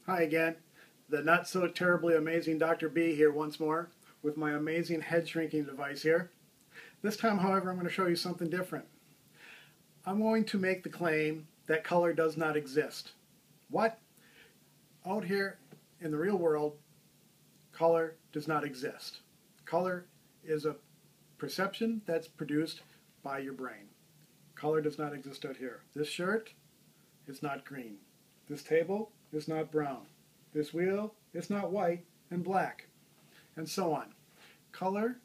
Hi again, the not so terribly amazing Dr. B here once more with my amazing head shrinking device here. This time, however, I'm going to show you something different. I'm going to make the claim that color does not exist. What? Out here in the real world, color does not exist. Color is a perception that's produced by your brain. Color does not exist out here. This shirt is not green. This table is not brown. This wheel is not white and black, and so on. Color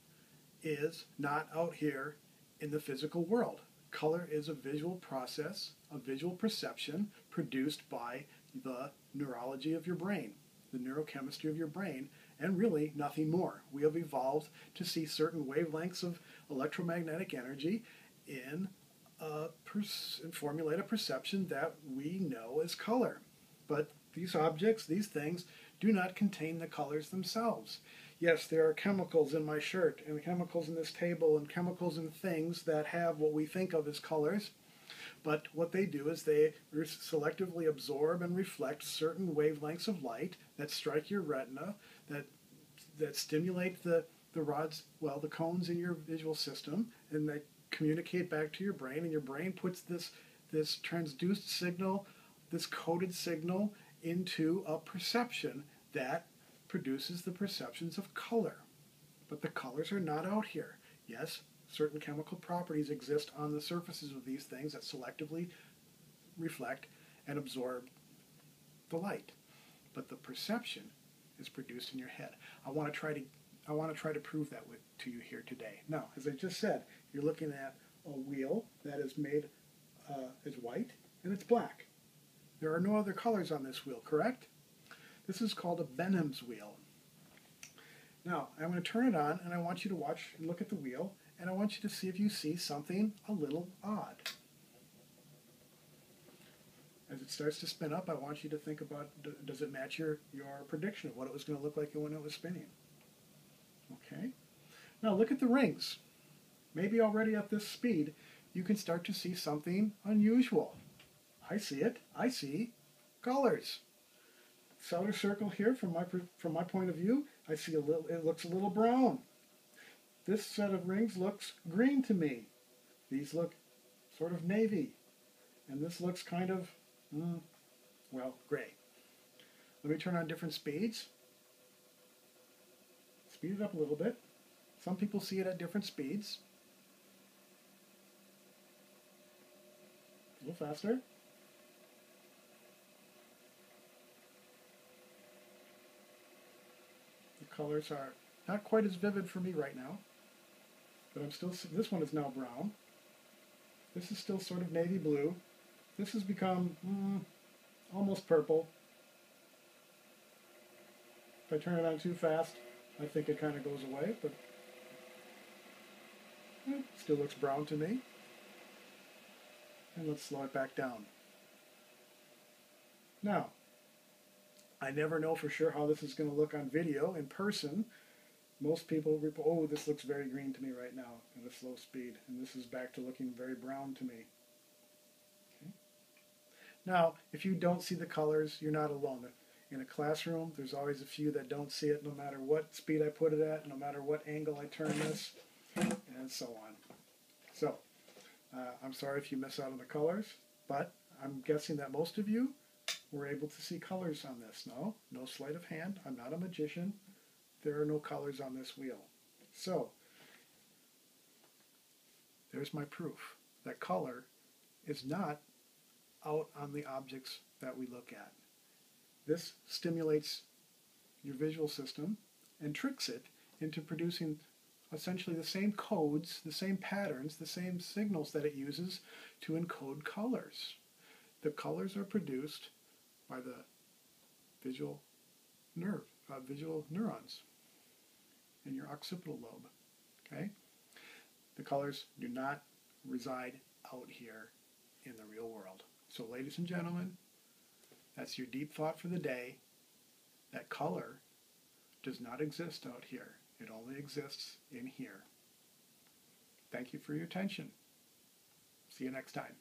is not out here in the physical world. Color is a visual process, a visual perception produced by the neurology of your brain, the neurochemistry of your brain, and really nothing more. We have evolved to see certain wavelengths of electromagnetic energy and formulate a perception that we know as color. But these objects, these things, do not contain the colors themselves. Yes, there are chemicals in my shirt, and chemicals in this table, and chemicals in things that have what we think of as colors, but what they do is they selectively absorb and reflect certain wavelengths of light that strike your retina, that stimulate the rods, well, the cones in your visual system, and they communicate back to your brain, and your brain puts this transduced signal, this coded signal, into a perception that produces the perceptions of color. But the colors are not out here. Yes, certain chemical properties exist on the surfaces of these things that selectively reflect and absorb the light. But the perception is produced in your head. I want to try to prove that to you here today. Now, as I just said, you're looking at a wheel that is made is white and it's black. There are no other colors on this wheel, correct? This is called a Benham's wheel. Now, I'm going to turn it on, and I want you to watch and look at the wheel, and I want you to see if you see something a little odd. As it starts to spin up, I want you to think about, does it match your prediction of what it was going to look like when it was spinning? Okay. Now look at the rings. Maybe already at this speed, you can start to see something unusual. I see it. I see colors. This outer circle here, from my point of view, I see it looks a little brown. This set of rings looks green to me. These look sort of navy. And this looks kind of, well, gray. Let me turn on different speeds. Speed it up a little bit. Some people see it at different speeds. A little faster. The colors are not quite as vivid for me right now, but this one is now brown. This is still sort of navy blue. This has become almost purple. If I turn it on too fast, I think it kind of goes away, but it still looks brown to me. And let's slow it back down. Now, I never know for sure how this is going to look on video in person. Most people report, oh, this looks very green to me right now at a slow speed, and this is back to looking very brown to me. Okay. Now, if you don't see the colors, you're not alone. In a classroom, there's always a few that don't see it no matter what speed I put it at, no matter what angle I turn this, and so on. So, I'm sorry if you miss out on the colors, but I'm guessing that most of you were able to see colors on this. No sleight of hand. I'm not a magician. There are no colors on this wheel. So, there's my proof that color is not out on the objects that we look at. This stimulates your visual system and tricks it into producing essentially the same codes, the same patterns, the same signals that it uses to encode colors. The colors are produced by the visual neurons in your occipital lobe. Okay? The colors do not reside out here in the real world. So, ladies and gentlemen, that's your deep thought for the day, that color does not exist out here. It only exists in here. Thank you for your attention. See you next time.